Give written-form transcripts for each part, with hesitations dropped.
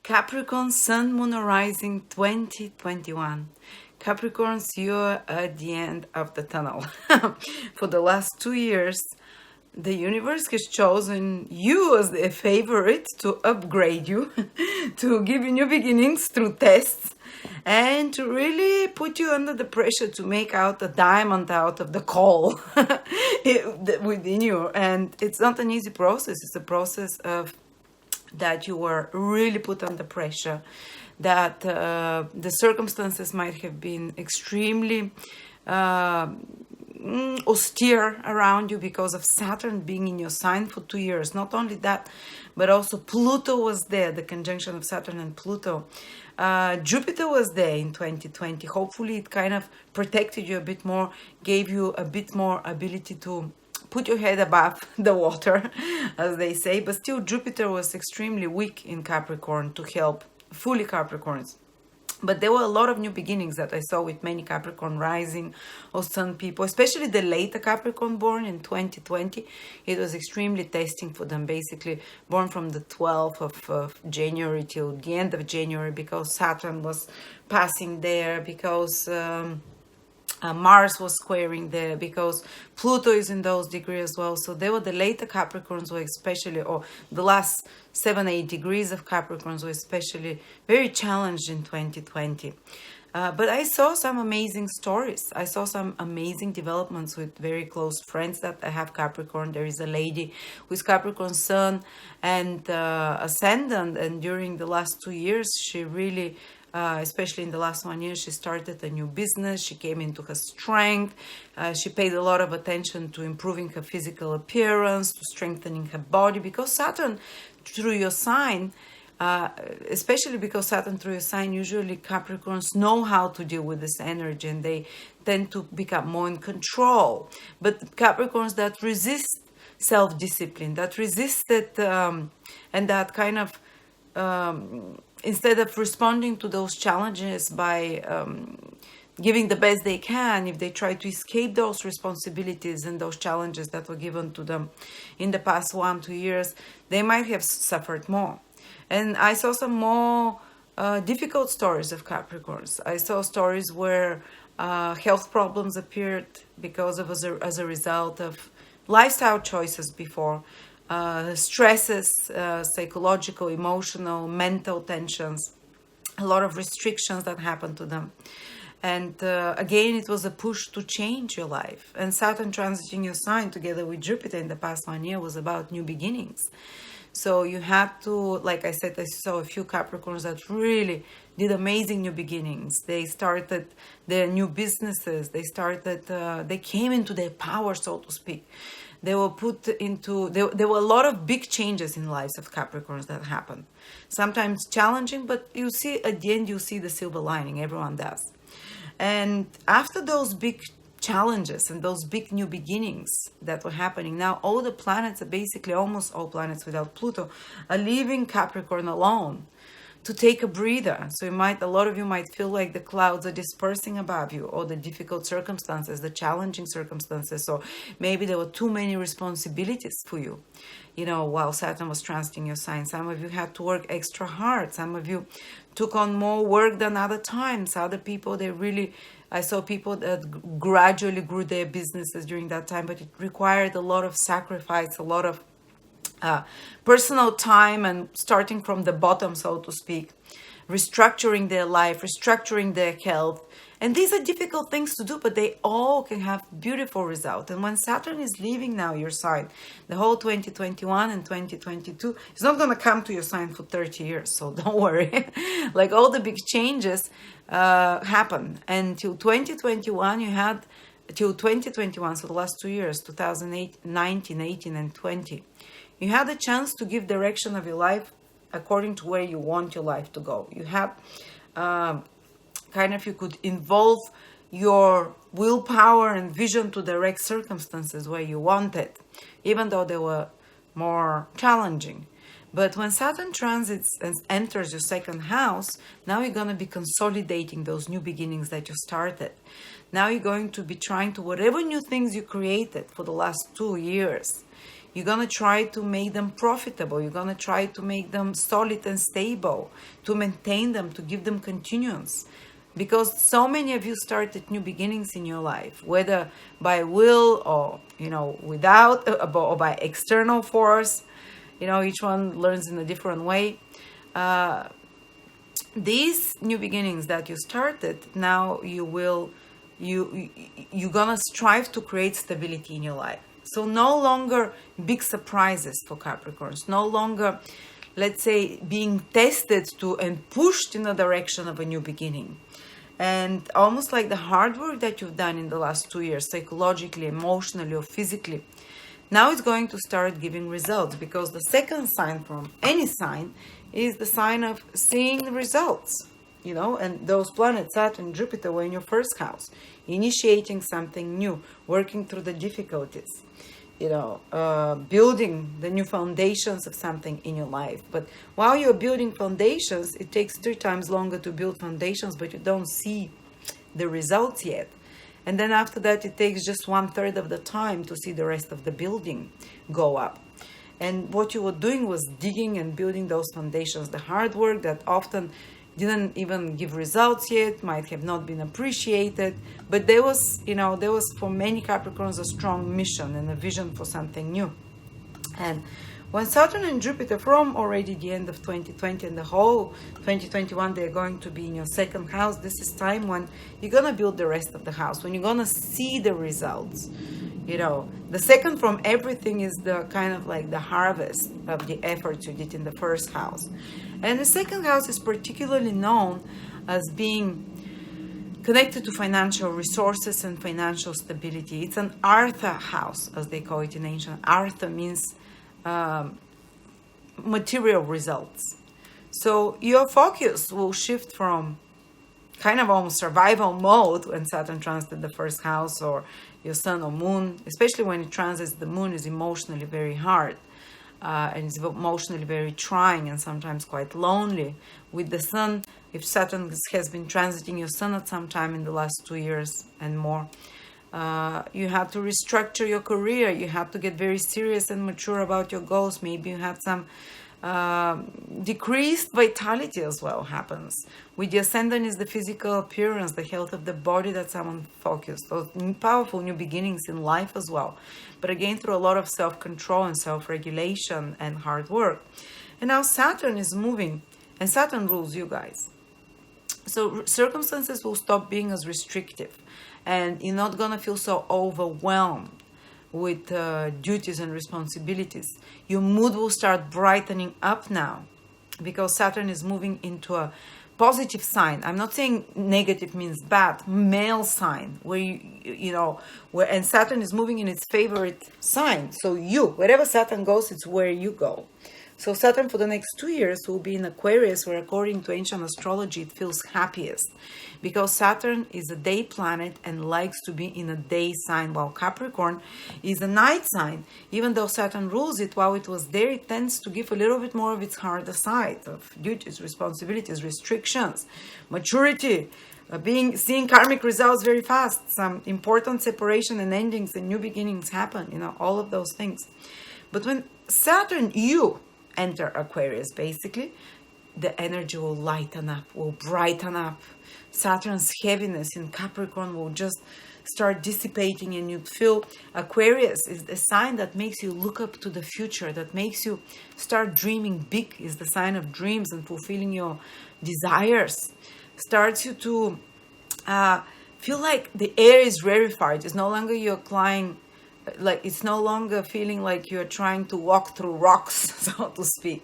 Capricorn, Sun, Moon, Rising 2021. Capricorns, you're at the end of the tunnel. For the last 2 years, the universe has chosen you as the favorite to upgrade you, to give you new beginnings through tests, and to really put you under the pressure to make out a diamond out of the coal within you. And it's not an easy process. It's a process of that you were really put under pressure, that the circumstances might have been extremely austere around you because of Saturn being in your sign for 2 years. Not only that, but also Pluto was there, the conjunction of Saturn and Pluto. Jupiter was there in 2020. Hopefully it kind of protected you a bit more, gave you a bit more ability to put your head above the water, as they say. But still, Jupiter was extremely weak in Capricorn to help fully Capricorns. But there were a lot of new beginnings that I saw with many Capricorn rising or Sun people, especially the later Capricorn born in 2020. It was extremely testing for them, basically born from the 12th of January till the end of January, because Saturn was passing there, because Mars was squaring there, because Pluto is in those degrees as well. So they were the later Capricorns were especially, or the last 7-8 degrees of Capricorns were especially very challenged in 2020. But I saw some amazing stories. I saw some amazing developments with very close friends that I have Capricorn. There is a lady with Capricorn Sun and Ascendant, and during the last 2 years, she really especially in the last 1 year, she started a new business. She came into her strength. She paid a lot of attention to improving her physical appearance, to strengthening her body, because Saturn through your sign, especially because Saturn through your sign, usually Capricorns know how to deal with this energy and they tend to become more in control. But Capricorns that resist self-discipline, that resist it, and that kind of instead of responding to those challenges by giving the best they can, if they try to escape those responsibilities and those challenges that were given to them in the past 1-2 years, they might have suffered more. And I saw some more difficult stories of Capricorns. I saw stories where health problems appeared because of as a result of lifestyle choices before. Stresses, psychological, emotional, mental tensions, a lot of restrictions that happened to them. And again, it was a push to change your life. And Saturn transiting your sign together with Jupiter in the past 1 year was about new beginnings. So you had to, like I said, I saw a few Capricorns that really did amazing new beginnings. They started their new businesses. They came into their power, so to speak. They were put into, there were a lot of big changes in the lives of Capricorns that happened. Sometimes challenging, but you see, at the end, you see the silver lining. Everyone does. And after those big challenges and those big new beginnings that were happening, now all the planets are basically, almost all planets without Pluto, are leaving Capricorn alone to take a breather. So a lot of you might feel like the clouds are dispersing above you, or the difficult circumstances, the challenging circumstances, or maybe there were too many responsibilities for you, while Saturn was transiting your sign. Some of you had to work extra hard. Some of you took on more work than other times. Other people, I saw people that gradually grew their businesses during that time, but it required a lot of sacrifice, a lot of personal time, and starting from the bottom, so to speak, restructuring their life, restructuring their health. And these are difficult things to do, but they all can have beautiful results. And when Saturn is leaving now your sign, the whole 2021 and 2022, it's not going to come to your sign for 30 years. So don't worry. Like all the big changes happen. And till 2021, till 2021, so the last 2 years, 2008, 19, 18, and 20, you had a chance to give direction of your life according to where you want your life to go. You had you could involve your willpower and vision to direct circumstances where you want it, even though they were more challenging. But when Saturn transits and enters your second house, now you're going to be consolidating those new beginnings that you started. Now you're going to be trying to, whatever new things you created for the last 2 years, You're going to try to make them profitable. You're going to try to make them solid and stable, to maintain them, to give them continuance. Because so many of you started new beginnings in your life, whether by will or, without, or by external force. Each one learns in a different way. These new beginnings that you started, now you're gonna strive to create stability in your life. So no longer big surprises for Capricorns, no longer, let's say, being tested to and pushed in the direction of a new beginning. And almost like the hard work that you've done in the last 2 years, psychologically, emotionally, or physically, now it's going to start giving results, because the second sign from any sign is the sign of seeing the results, and those planets, Saturn, Jupiter, were in your first house, initiating something new, working through the difficulties, building the new foundations of something in your life. But while you're building foundations, it takes 3 times longer to build foundations, but you don't see the results yet. And then after that, it takes just 1/3 of the time to see the rest of the building go up. And what you were doing was digging and building those foundations, the hard work that often didn't even give results yet, might have not been appreciated, but there was for many Capricorns a strong mission and a vision for something new. And when Saturn and Jupiter, from already the end of 2020 and the whole 2021, they're going to be in your second house, this is time when you're going to build the rest of the house, when you're going to see the results. The second from everything is the kind of like the harvest of the efforts you did in the first house. And the second house is particularly known as being connected to financial resources and financial stability. It's an Artha house, as they call it in ancient. Artha means material results. So your focus will shift from kind of almost survival mode when Saturn transits the first house, or your sun or moon, especially when it transits the moon, is emotionally very hard. And it's emotionally very trying and sometimes quite lonely. With the sun, if Saturn has been transiting your sun at some time in the last 2 years and more, you had to restructure your career. You had to get very serious and mature about your goals. Maybe you had some decreased vitality as well happens. With the ascendant is the physical appearance, the health of the body that someone focused. Those powerful new beginnings in life as well. But again, through a lot of self-control and self-regulation and hard work. And now Saturn is moving, and Saturn rules you guys. So circumstances will stop being as restrictive, and you're not going to feel so overwhelmed with duties and responsibilities. Your mood will start brightening up now, because Saturn is moving into a positive sign. I'm not saying negative means bad, male sign, where and Saturn is moving in its favorite sign. So wherever Saturn goes, it's where you go. So Saturn for the next 2 years will be in Aquarius, where according to ancient astrology, it feels happiest. Because Saturn is a day planet and likes to be in a day sign, while Capricorn is a night sign. Even though Saturn rules it, while it was there, it tends to give a little bit more of its harder side of duties, responsibilities, restrictions, maturity, seeing karmic results very fast. Some important separation and endings and new beginnings happen, all of those things. But when Saturn, enter Aquarius, basically, the energy will lighten up, will brighten up. Saturn's heaviness in Capricorn will just start dissipating, and you feel Aquarius is the sign that makes you look up to the future, that makes you start dreaming big, is the sign of dreams and fulfilling your desires. Starts you to feel like the air is rarefied. It's no longer you're flying, like it's no longer feeling like you're trying to walk through rocks, so to speak.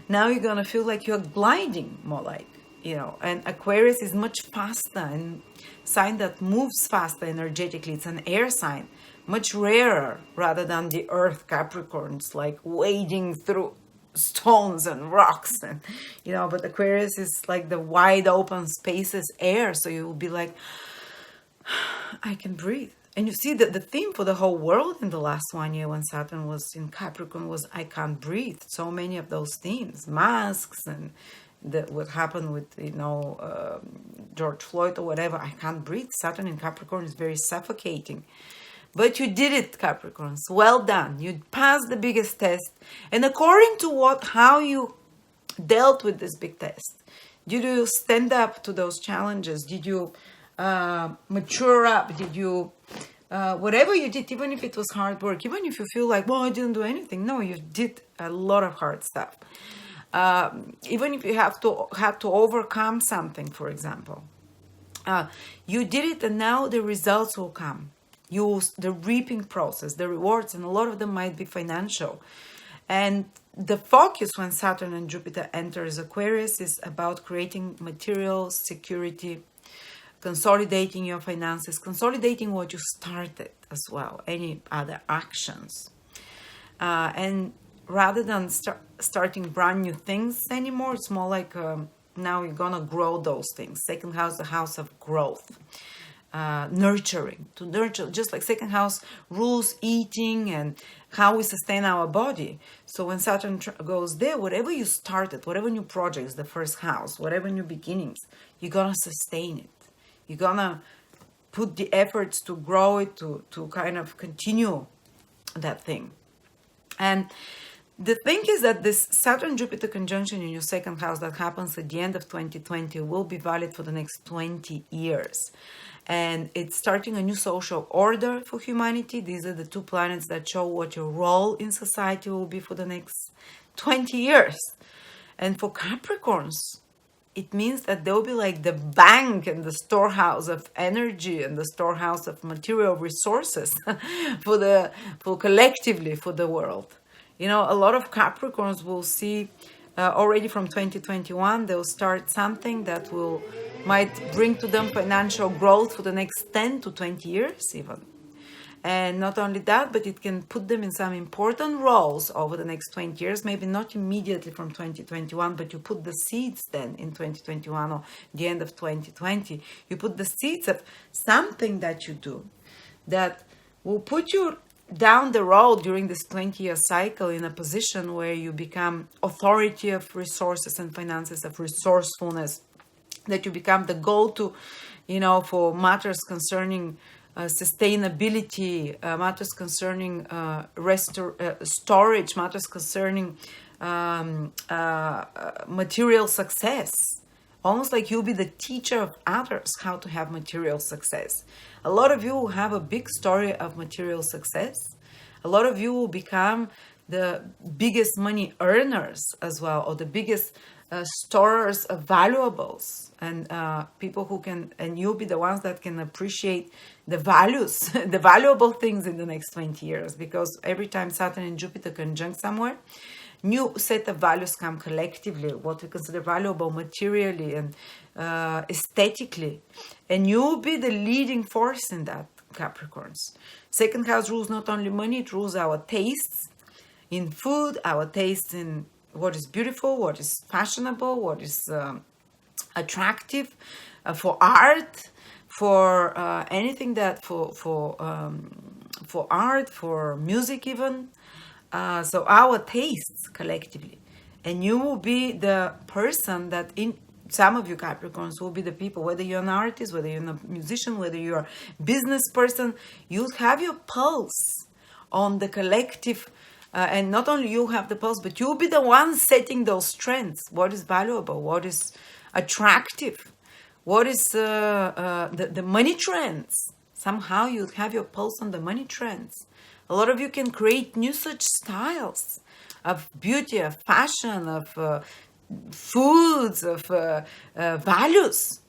Now you're gonna feel like you're gliding, more like, and Aquarius is much faster and sign that moves faster energetically. It's an air sign, much rarer rather than the earth Capricorns, like wading through stones and rocks, and but Aquarius is like the wide open spaces, air, so you will be like, I can breathe. And you see that the theme for the whole world in the last 1 year when Saturn was in Capricorn was I can't breathe. So many of those themes, masks, and what happened with George Floyd or whatever, I can't breathe. Saturn in Capricorn is very suffocating. But you did it, Capricorns. Well done. You passed the biggest test. And according to how you dealt with this big test, did you stand up to those challenges? Did you mature up? Did you, whatever you did, even if it was hard work, even if you feel like, well, I didn't do anything. No, you did a lot of hard stuff. Even if you had to overcome something, for example, you did it, and now the results will come. The reaping process, the rewards, and a lot of them might be financial. And the focus when Saturn and Jupiter enters Aquarius is about creating material security, consolidating your finances, consolidating what you started as well, any other actions. And rather than starting brand new things anymore, it's more like now you're gonna grow those things. Second house, the house of growth. Nurturing, to nurture, just like second house rules eating and how we sustain our body. So when Saturn goes there, whatever you started, whatever new projects, the first house, whatever new beginnings, you're gonna sustain it. You're gonna put the efforts to grow it, to kind of continue that thing. And the thing is that this Saturn-Jupiter conjunction in your second house that happens at the end of 2020 will be valid for the next 20 years. And it's starting a new social order for humanity. These are the two planets that show what your role in society will be for the next 20 years. And for Capricorns, it means that they'll be like the bank and the storehouse of energy and the storehouse of material resources for collectively for the world. You know, a lot of Capricorns will see already from 2021, they'll start something that might bring to them financial growth for the next 10 to 20 years even. And not only that, but it can put them in some important roles over the next 20 years, maybe not immediately from 2021, but you put the seeds then in 2021 or the end of 2020. You put the seeds of something that you do that will put you down the road during this 20-year cycle in a position where you become authority of resources and finances, of resourcefulness, that you become the go-to, for matters concerning sustainability, matters concerning storage, matters concerning material success. Almost like you'll be the teacher of others how to have material success. A lot of you will have a big story of material success. A lot of you will become the biggest money earners as well, or the biggest storers of valuables, and people who can, and you'll be the ones that can appreciate the values, the valuable things in the next 20 years, because every time Saturn and Jupiter conjunct somewhere, new set of values come collectively, what we consider valuable materially and aesthetically, and you'll be the leading force in that, Capricorns. Second house rules not only money, it rules our tastes in food, our tastes in what is beautiful, what is fashionable, what is attractive, for art, for anything that for art, for music even. So our tastes collectively, and you will be the person that some of you Capricorns will be the people, whether you're an artist, whether you're a musician, whether you're a business person, you'll have your pulse on the collective. And not only you have the pulse, but you'll be the one setting those trends. What is valuable? What is attractive? What is the money trends? Somehow you have your pulse on the money trends. A lot of you can create new such styles of beauty, of fashion, of foods, of values.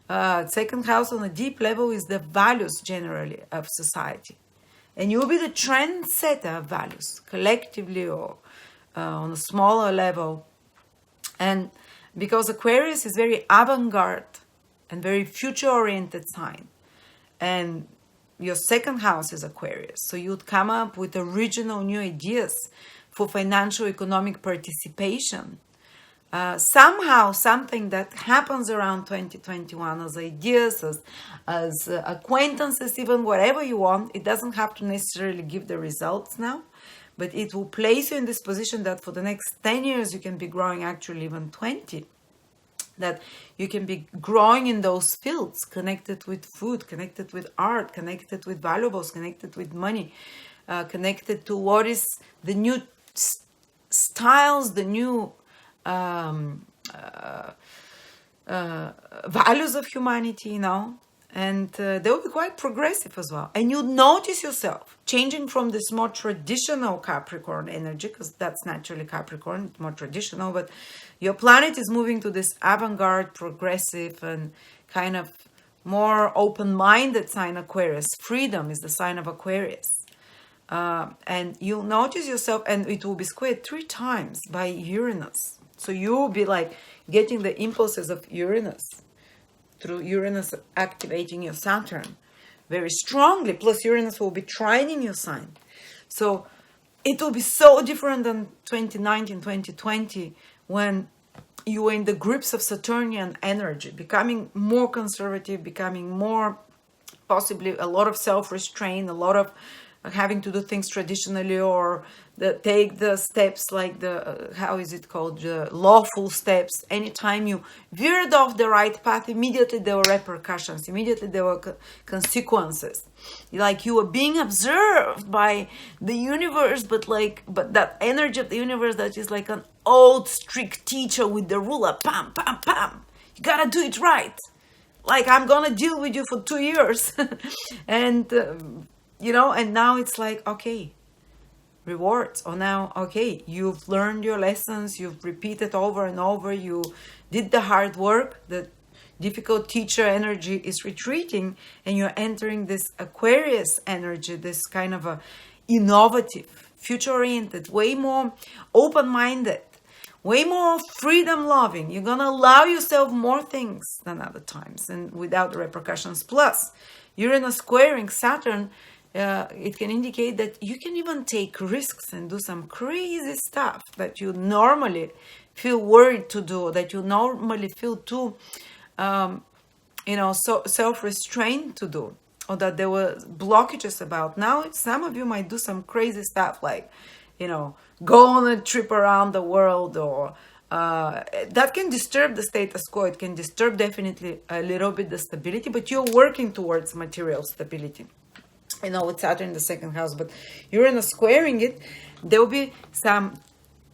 Second house on a deep level is the values generally of society. And you will be the trendsetter of values, collectively or on a smaller level. And because Aquarius is very avant-garde and very future-oriented sign, and your second house is Aquarius, so you would come up with original new ideas for financial economic participation. Somehow something that happens around 2021 as ideas, as acquaintances, even whatever you want, it doesn't have to necessarily give the results now, but it will place you in this position that for the next 10 years you can be growing actually even 20. that you can be growing in those fields, connected with food, connected with art, connected with valuables, connected with money, connected to what is the new styles, the new um, values of humanity, and they will be quite progressive as well. And you notice yourself changing from this more traditional Capricorn energy, because that's naturally Capricorn, more traditional, but your planet is moving to this avant-garde, progressive, and kind of more open-minded sign, Aquarius. Freedom is the sign of Aquarius. And you'll notice yourself, and it will be squared 3 times by Uranus. So you'll be like getting the impulses of Uranus through Uranus activating your Saturn very strongly. Plus Uranus will be trining your sign. So it will be so different than 2019, 2020, when you were in the grips of Saturnian energy, becoming more conservative, becoming more, possibly a lot of self-restraint, a lot of having to do things traditionally, or take the steps like the how is it called, the lawful steps. Anytime you veered off the right path, immediately there were repercussions, immediately there were consequences, like you were being observed by the universe, but that energy of the universe that is like an old strict teacher with the ruler, pam pam pam, you gotta do it right, like I'm gonna deal with you for 2 years. And and now it's like, okay, rewards. Or now, okay, you've learned your lessons, you've repeated over and over, you did the hard work, the difficult teacher energy is retreating, and you're entering this Aquarius energy, this kind of a innovative, future-oriented, way more open-minded, way more freedom-loving. You're gonna allow yourself more things than other times, and without the repercussions. Plus, Uranus squaring Saturn, it can indicate that you can even take risks and do some crazy stuff that you normally feel worried to do, that you normally feel too, so self-restrained to do, or that there were blockages about. Now, some of you might do some crazy stuff, like, go on a trip around the world, or that can disturb the status quo. It can disturb definitely a little bit the stability, but you're working towards material stability. With Saturn in the 2nd house, but Uranus squaring it, there will be some,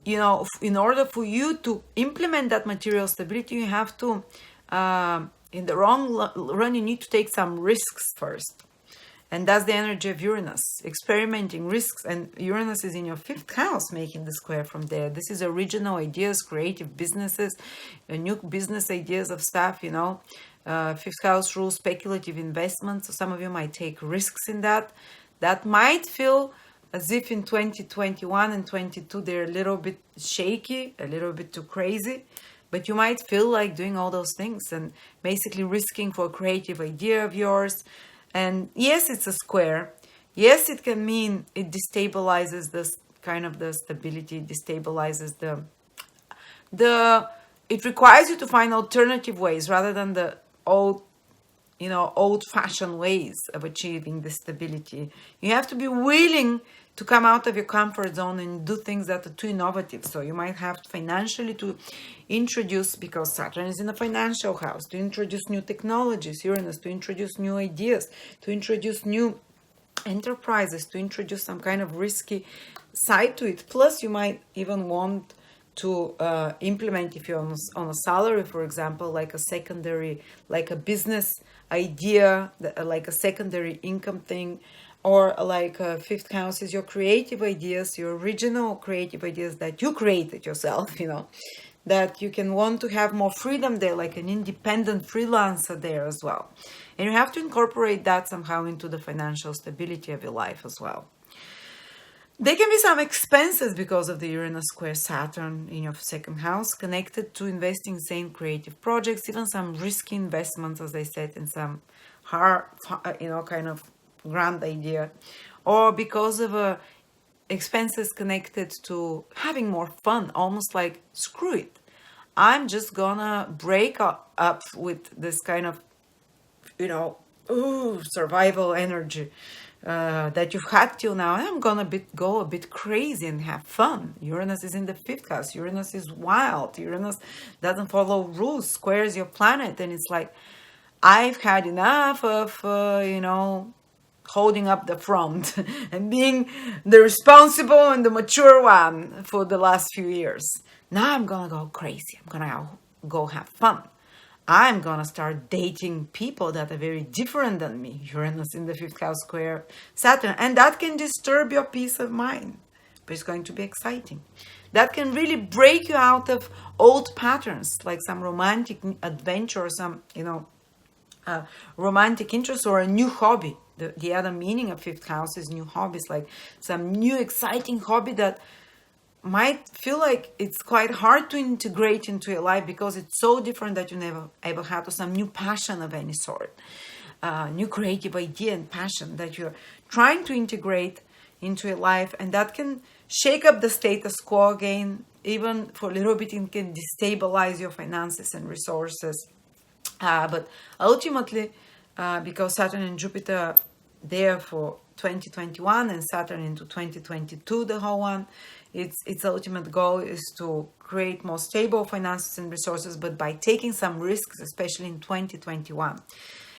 in order for you to implement that material stability, you have to, in the long run, you need to take some risks first. And that's the energy of Uranus, experimenting risks. And Uranus is in your 5th house, making the square from there. This is original ideas, creative businesses, new business ideas of stuff, 5th house rules speculative investments. So some of you might take risks in that. That might feel as if in 2021 and 22, they're a little bit shaky, a little bit too crazy. But you might feel like doing all those things and basically risking for a creative idea of yours. And yes, it's a square. Yes, it can mean it destabilizes this kind of the stability, destabilizes it requires you to find alternative ways rather than the old-fashioned ways of achieving the stability. You have to be willing to come out of your comfort zone and do things that are too innovative. So you might have financially to introduce, because Saturn is in the financial house, to introduce new technologies, Uranus, to introduce new ideas, to introduce new enterprises, to introduce some kind of risky side to it. Plus, you might even want to implement, if you're on a salary, for example, like a secondary, like a business idea, like a secondary income thing, or like a 5th house is your creative ideas, your original creative ideas that you created yourself, that you can want to have more freedom there, like an independent freelancer there as well. And you have to incorporate that somehow into the financial stability of your life as well. There can be some expenses because of the Uranus square Saturn in your 2nd house, connected to investing in same creative projects, even some risky investments, as I said, in some hard, kind of grand idea, or because of expenses connected to having more fun, almost like, screw it, I'm just gonna break up with this kind of, survival energy. that you've had till now. I'm gonna go a bit crazy and have fun. Uranus is in the fifth house. Uranus is wild. Uranus doesn't follow rules, squares your planet, and it's like, I've had enough of holding up the front and being the responsible and the mature one for the last few years. Now I'm gonna go crazy. I'm gonna go have fun. I'm gonna start dating people that are very different than me. Uranus in the fifth house square Saturn, and that can disturb your peace of mind, but it's going to be exciting. That can really break you out of old patterns, like some romantic adventure or some romantic interest or a new hobby. The other meaning of fifth house is new hobbies, like some new exciting hobby that might feel like it's quite hard to integrate into your life because it's so different that you never ever had, or some new passion of any sort, new creative idea and passion that you're trying to integrate into your life, and that can shake up the status quo again. Even for a little bit, it can destabilize your finances and resources. But ultimately, because Saturn and Jupiter are there for 2021 and Saturn into 2022, the whole one, its ultimate goal is to create more stable finances and resources, but by taking some risks, especially in 2021.